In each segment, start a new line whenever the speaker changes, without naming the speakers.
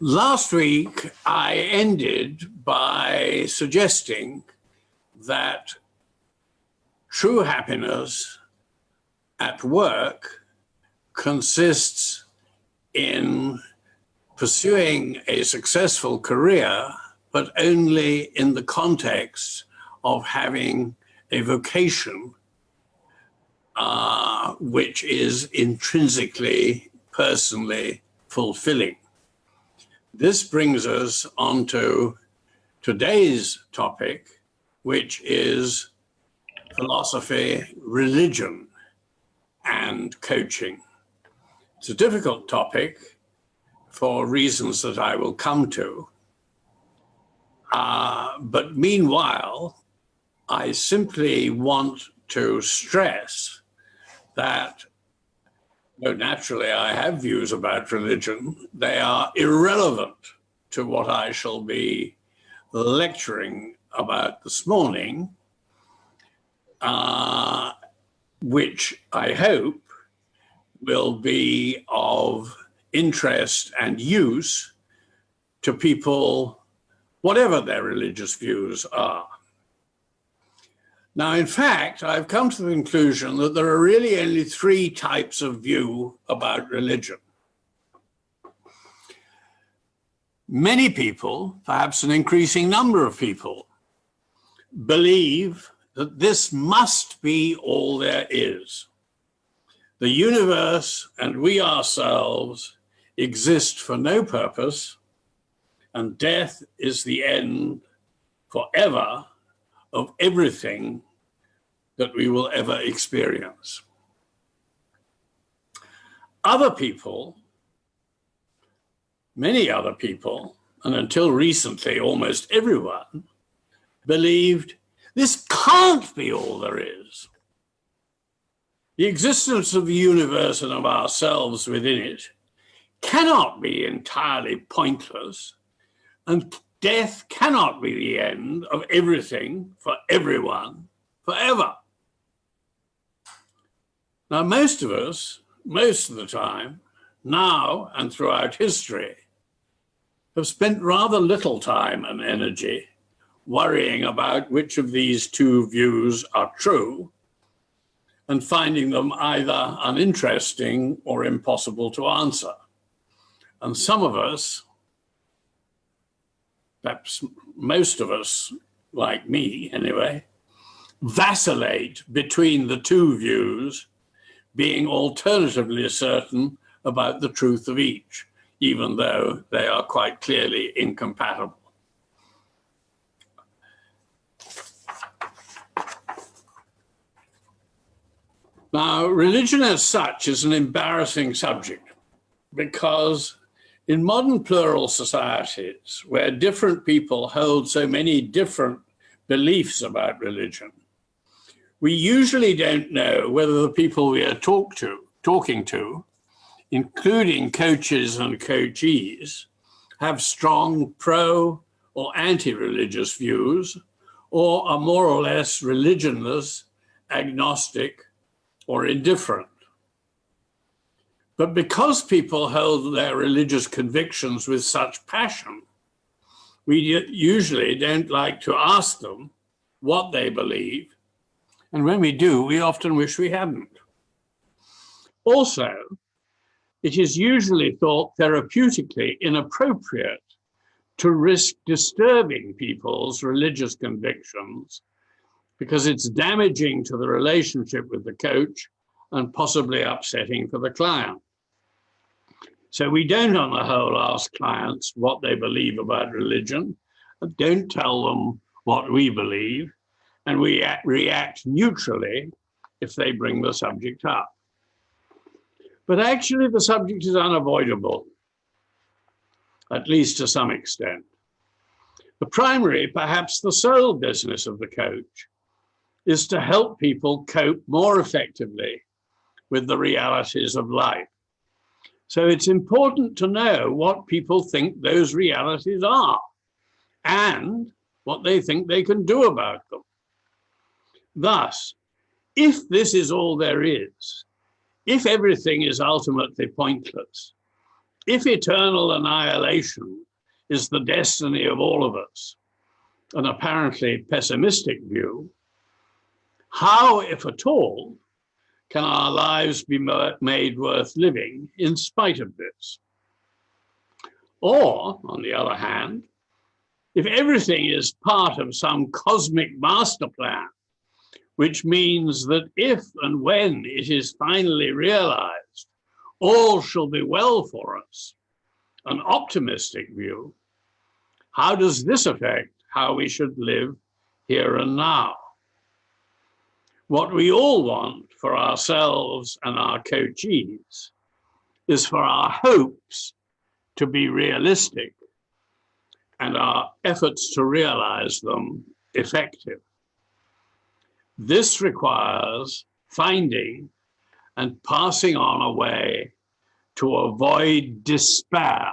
Last week, I ended by suggesting that true happiness at work consists in pursuing a successful career, but only in the context of having a vocation which is intrinsically, personally fulfilling. This brings us on to today's topic, which is philosophy, religion, and coaching. It's a difficult topic for reasons that I will come to. But meanwhile, I simply want to stress that, though naturally I have views about religion, they are irrelevant to what I shall be lecturing about this morning, which I hope will be of interest and use to people, whatever their religious views are. Now, in fact, I've come to the conclusion that there are really only three types of view about religion. Many people, perhaps an increasing number of people, believe that this must be all there is. The universe and we ourselves exist for no purpose, and death is the end forever of everything that we will ever experience. Other people, many other people, and until recently almost everyone, believed this can't be all there is. The existence of the universe and of ourselves within it cannot be entirely pointless, and death cannot be the end of everything for everyone forever. Now, most of us, most of the time, now and throughout history, have spent rather little time and energy worrying about which of these two views are true and finding them either uninteresting or impossible to answer. And some of us, perhaps most of us, like me anyway, vacillate between the two views, being alternatively certain about the truth of each, even though they are quite clearly incompatible. Now, religion as such is an embarrassing subject because in modern plural societies, where different people hold so many different beliefs about religion, we usually don't know whether the people we are talking to, including coaches and coachees, have strong pro or anti-religious views, or are more or less religionless, agnostic, or indifferent. But because people hold their religious convictions with such passion, we usually don't like to ask them what they believe. And when we do, we often wish we hadn't. Also, it is usually thought therapeutically inappropriate to risk disturbing people's religious convictions because it's damaging to the relationship with the coach and possibly upsetting for the client. So we don't, on the whole, ask clients what they believe about religion, and don't tell them what we believe, and we react neutrally if they bring the subject up. But actually, the subject is unavoidable, at least to some extent. The primary, perhaps the sole business of the coach is to help people cope more effectively with the realities of life. So it's important to know what people think those realities are and what they think they can do about them. Thus, if this is all there is, if everything is ultimately pointless, If eternal annihilation is the destiny of all of us, an apparently pessimistic view, how, if at all, can our lives be made worth living in spite of this? Or, on the other hand, if everything is part of some cosmic master plan, which means that if and when it is finally realized, all shall be well for us, an optimistic view, how does this affect how we should live here and now? What we all want for ourselves and our coachees is for our hopes to be realistic and our efforts to realize them effective. This requires finding and passing on a way to avoid despair,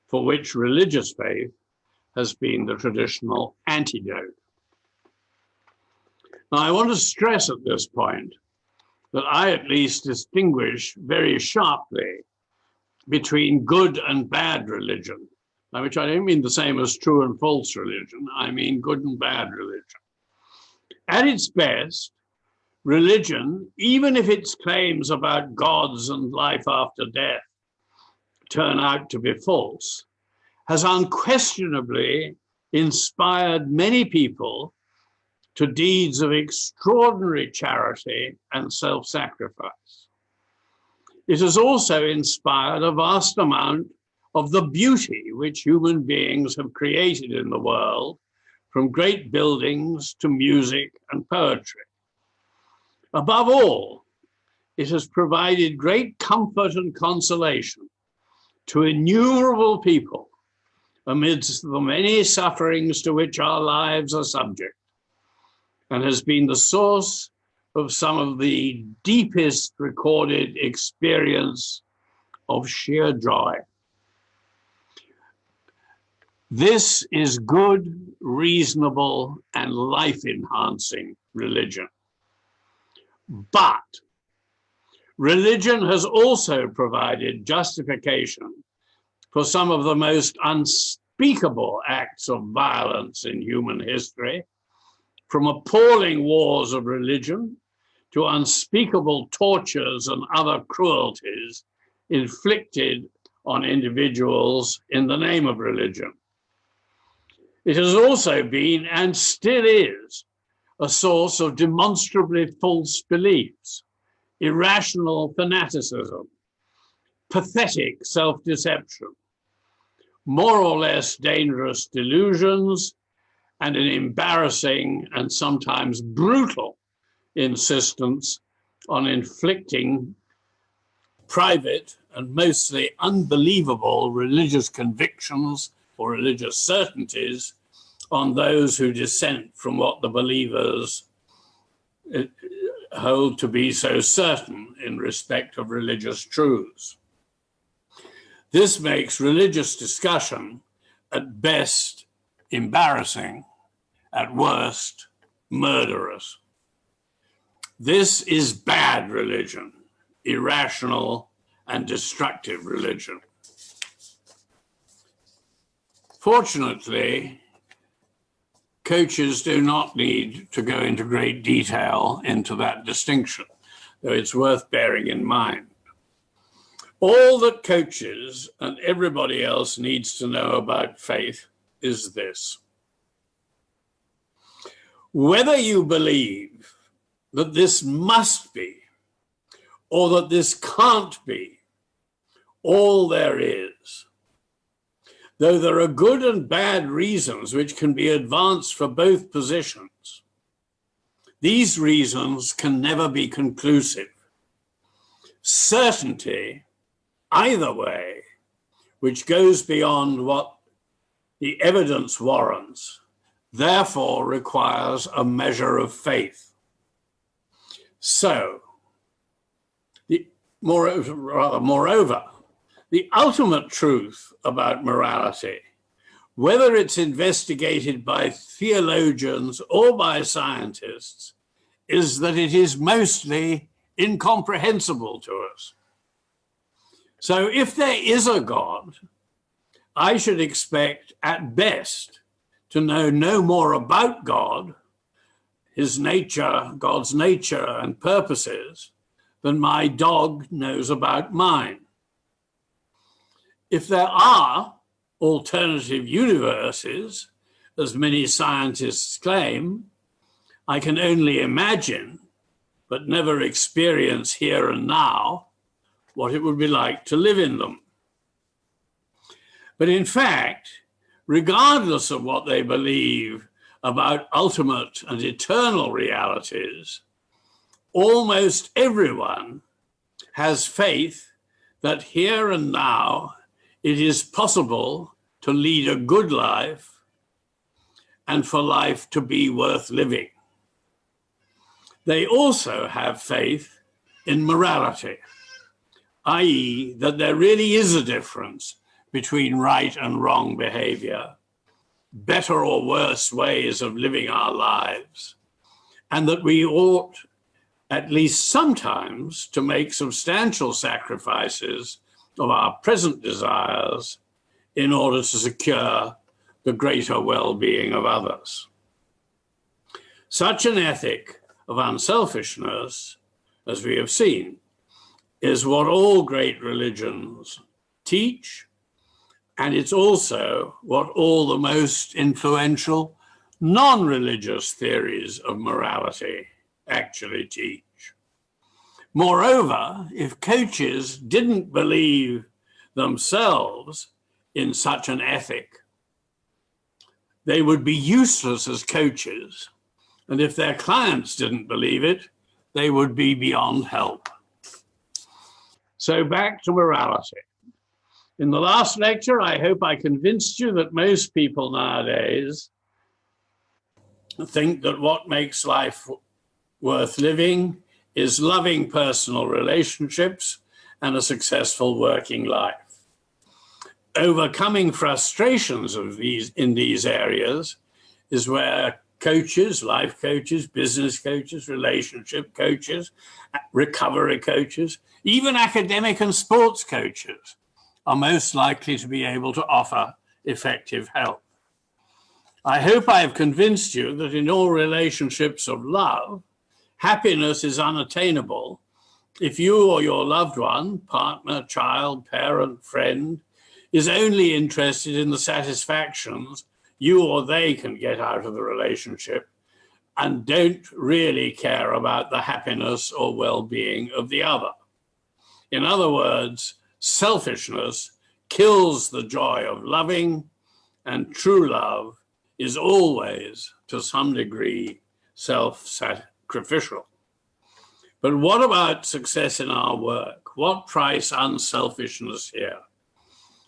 for which religious faith has been the traditional antidote. Now, I want to stress at this point that I at least distinguish very sharply between good and bad religion, by which I don't mean the same as true and false religion. I mean good and bad religion. At its best, religion, even if its claims about gods and life after death turn out to be false, has unquestionably inspired many people to deeds of extraordinary charity and self-sacrifice. It has also inspired a vast amount of the beauty which human beings have created in the world, from great buildings to music and poetry. Above all, it has provided great comfort and consolation to innumerable people amidst the many sufferings to which our lives are subject, and has been the source of some of the deepest recorded experience of sheer joy. This is good, reasonable, and life-enhancing religion. But religion has also provided justification for some of the most unspeakable acts of violence in human history, from appalling wars of religion to unspeakable tortures and other cruelties inflicted on individuals in the name of religion. It has also been, and still is, a source of demonstrably false beliefs, irrational fanaticism, pathetic self-deception, more or less dangerous delusions, and an embarrassing and sometimes brutal insistence on inflicting private and mostly unbelievable religious convictions or religious certainties on those who dissent from what the believers hold to be so certain in respect of religious truths. This makes religious discussion at best embarrassing, at worst murderous. This is bad religion, irrational and destructive religion. Fortunately, coaches do not need to go into great detail into that distinction, though it's worth bearing in mind. All that coaches and everybody else needs to know about faith is this: whether you believe that this must be or that this can't be all there is, though there are good and bad reasons which can be advanced for both positions, these reasons can never be conclusive. Certainty, either way, which goes beyond what the evidence warrants, therefore requires a measure of faith. So, moreover, the ultimate truth about morality, whether it's investigated by theologians or by scientists, is that it is mostly incomprehensible to us. So if there is a God, I should expect at best to know no more about God, his nature, God's nature and purposes, than my dog knows about mine. If there are alternative universes, as many scientists claim, I can only imagine, but never experience here and now, what it would be like to live in them. But in fact, regardless of what they believe about ultimate and eternal realities, almost everyone has faith that here and now it is possible to lead a good life and for life to be worth living. They also have faith in morality, i.e., that there really is a difference between right and wrong behavior, better or worse ways of living our lives, and that we ought, at least sometimes, to make substantial sacrifices of our present desires in order to secure the greater well-being of others. Such an ethic of unselfishness, as we have seen, is what all great religions teach, and it's also what all the most influential non-religious theories of morality actually teach. Moreover, if coaches didn't believe themselves in such an ethic, they would be useless as coaches, and if their clients didn't believe it, they would be beyond help. So back to morality. In the last lecture, I hope I convinced you that most people nowadays think that what makes life worth living is loving personal relationships and a successful working life. Overcoming frustrations in these areas is where coaches, life coaches, business coaches, relationship coaches, recovery coaches, even academic and sports coaches are most likely to be able to offer effective help. I hope I have convinced you that in all relationships of love, happiness is unattainable if you or your loved one, partner, child, parent, friend, is only interested in the satisfactions you or they can get out of the relationship and don't really care about the happiness or well-being of the other. In other words, selfishness kills the joy of loving, and true love is always, to some degree, self-sacrificial. But what about success in our work? What price unselfishness here?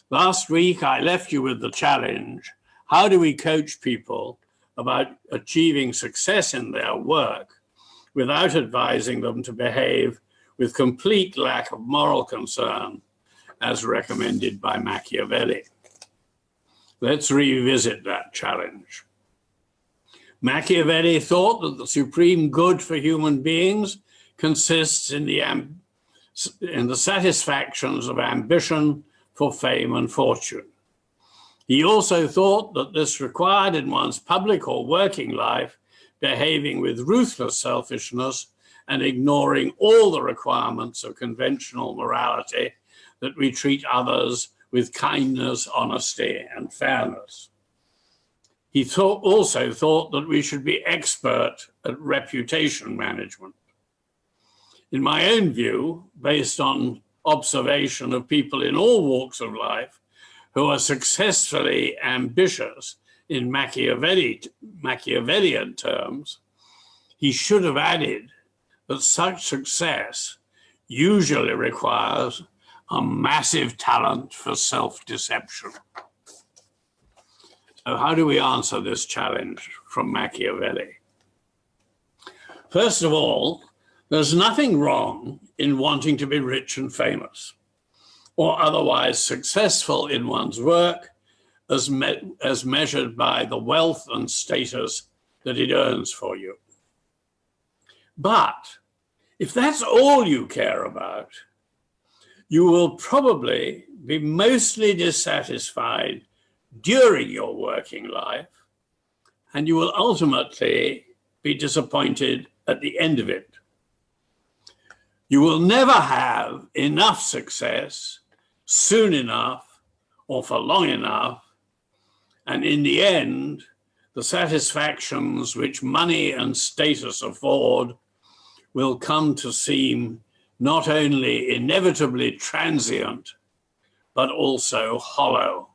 Last week, I left you with the challenge: how do we coach people about achieving success in their work without advising them to behave with complete lack of moral concern, as recommended by Machiavelli? Let's revisit that challenge. Machiavelli thought that the supreme good for human beings consists in the satisfactions of ambition for fame and fortune. He also thought that this required in one's public or working life behaving with ruthless selfishness and ignoring all the requirements of conventional morality, that we treat others with kindness, honesty, and fairness. He also thought that we should be expert at reputation management. In my own view, based on observation of people in all walks of life who are successfully ambitious in Machiavellian terms, he should have added that such success usually requires a massive talent for self-deception. So how do we answer this challenge from Machiavelli? First of all, there's nothing wrong in wanting to be rich and famous or otherwise successful in one's work as measured by the wealth and status that it earns for you. But if that's all you care about, You will probably be mostly dissatisfied during your working life, and you will ultimately be disappointed at the end of it. You will never have enough success soon enough or for long enough, and in the end, the satisfactions which money and status afford will come to seem not only inevitably transient, but also hollow.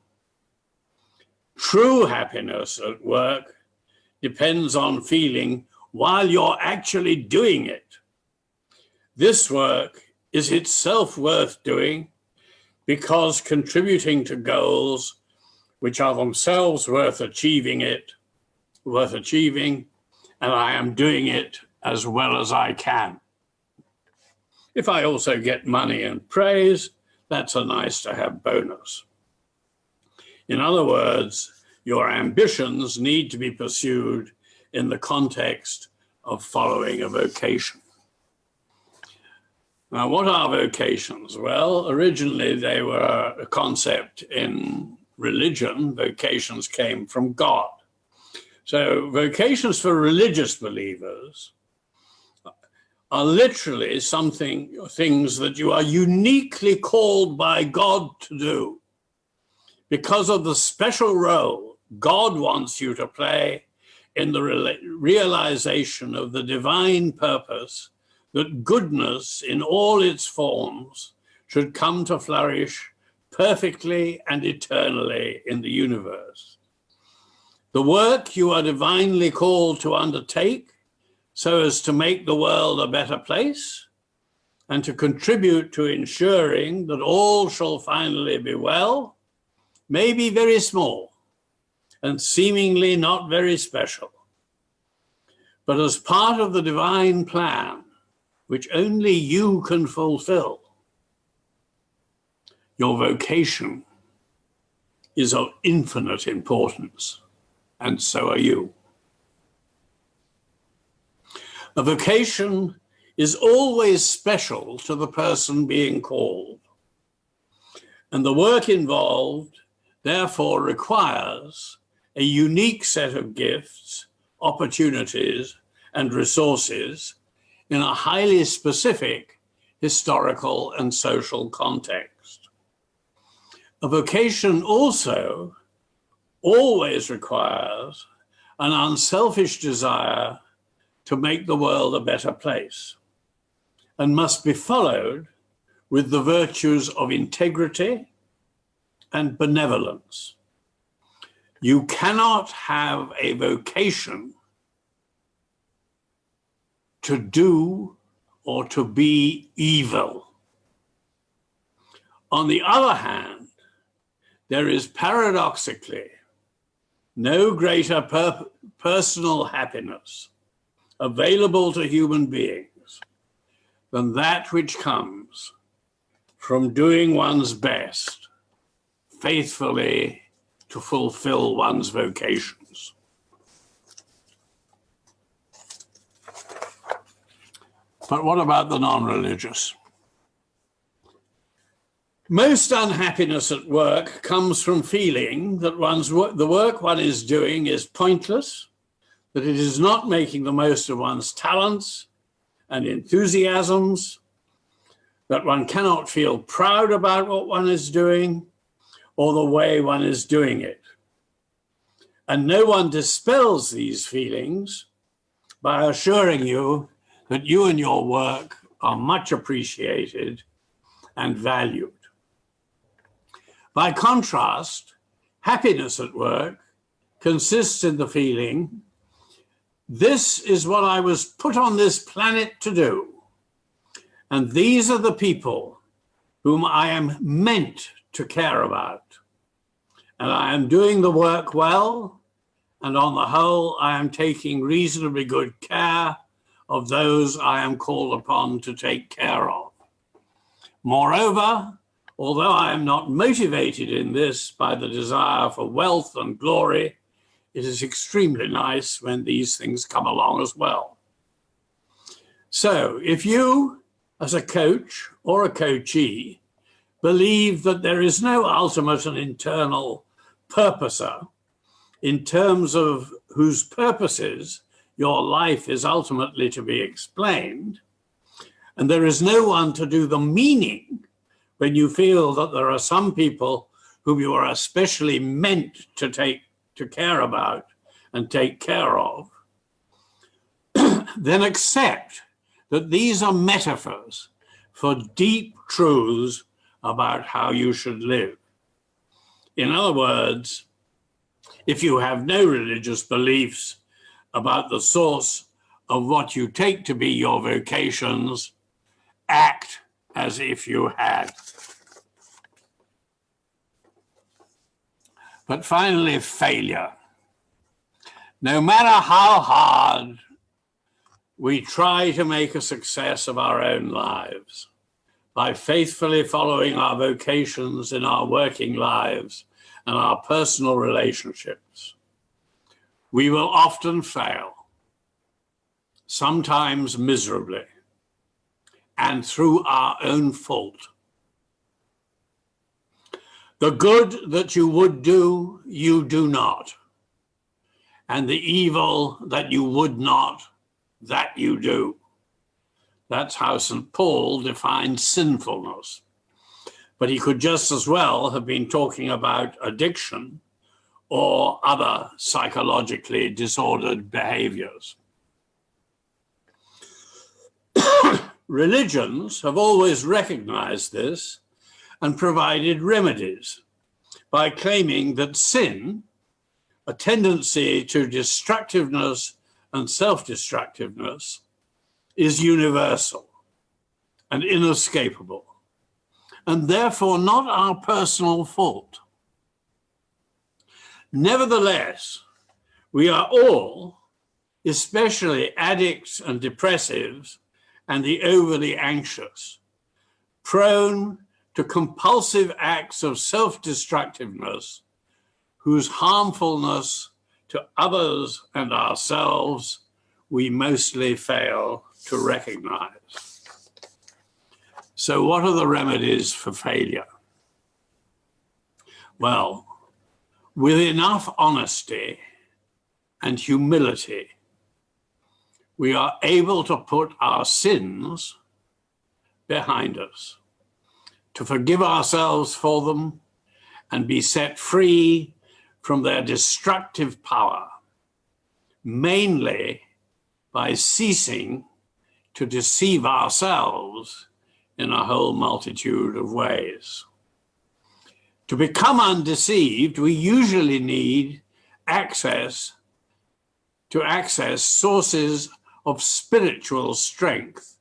True happiness at work depends on feeling while you're actually doing it. This work is itself worth doing because contributing to goals which are themselves worth achieving, and I am doing it as well as I can. If I also get money and praise, that's a nice to have bonus. In other words, your ambitions need to be pursued in the context of following a vocation. Now, what are vocations? Well, originally they were a concept in religion. Vocations came from God. So vocations for religious believers are literally things that you are uniquely called by God to do because of the special role God wants you to play in the realization of the divine purpose that goodness in all its forms should come to flourish perfectly and eternally in the universe. The work you are divinely called to undertake so as to make the world a better place and to contribute to ensuring that all shall finally be well may be very small and seemingly not very special. But as part of the divine plan, which only you can fulfill, your vocation is of infinite importance, and so are you. A vocation is always special to the person being called, and the work involved therefore requires a unique set of gifts, opportunities, and resources in a highly specific historical and social context. A vocation also always requires an unselfish desire to make the world a better place and must be followed with the virtues of integrity and benevolence. You cannot have a vocation to do or to be evil. On the other hand, there is paradoxically no greater personal happiness available to human beings than that which comes from doing one's best faithfully to fulfill one's vocations. But what about the non-religious? Most unhappiness at work comes from feeling that the work one is doing is pointless, that it is not making the most of one's talents and enthusiasms, that one cannot feel proud about what one is doing or the way one is doing it. And no one dispels these feelings by assuring you that you and your work are much appreciated and valued. By contrast, happiness at work consists in the feeling, this is what I was put on this planet to do, and these are the people whom I am meant to care about, and I am doing the work well, and on the whole, I am taking reasonably good care of those I am called upon to take care of. Moreover, although I am not motivated in this by the desire for wealth and glory, it is extremely nice when these things come along as well. So if you, as a coach or a coachee, believe that there is no ultimate and internal purposer in terms of whose purposes your life is ultimately to be explained, and there is no one to do the meaning when you feel that there are some people whom you are especially meant to care about and take care of, then accept that these are metaphors for deep truths about how you should live. In other words, if you have no religious beliefs about the source of what you take to be your vocations, act as if you had. But finally, failure. No matter how hard we try to make a success of our own lives, by faithfully following our vocations in our working lives and our personal relationships, we will often fail, sometimes miserably, and through our own fault. The good that you would do, you do not, and the evil that you would not, that you do. That's how St. Paul defines sinfulness. But he could just as well have been talking about addiction or other psychologically disordered behaviors. Religions have always recognized this and provided remedies by claiming that sin, a tendency to destructiveness and self-destructiveness, is universal and inescapable, and therefore not our personal fault. Nevertheless, we are all, especially addicts and depressives and the overly anxious, prone to compulsive acts of self-destructiveness whose harmfulness to others and ourselves we mostly fail to recognize. So what are the remedies for failure? Well, with enough honesty and humility, we are able to put our sins behind us, to forgive ourselves for them and be set free from their destructive power, mainly by ceasing to deceive ourselves in a whole multitude of ways. To become undeceived, we usually need access sources of spiritual strength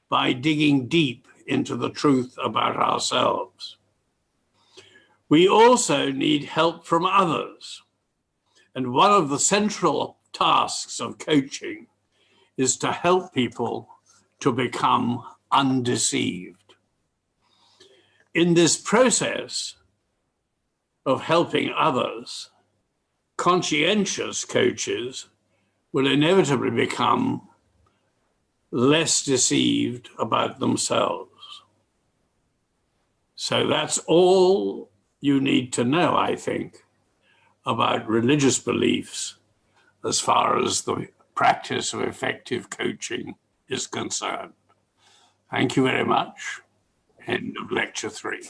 by digging deep into the truth about ourselves. We also need help from others. And one of the central tasks of coaching is to help people to become undeceived. In this process of helping others, conscientious coaches will inevitably become less deceived about themselves. So that's all you need to know, I think, about religious beliefs as far as the practice of effective coaching is concerned. Thank you very much. End of lecture 3.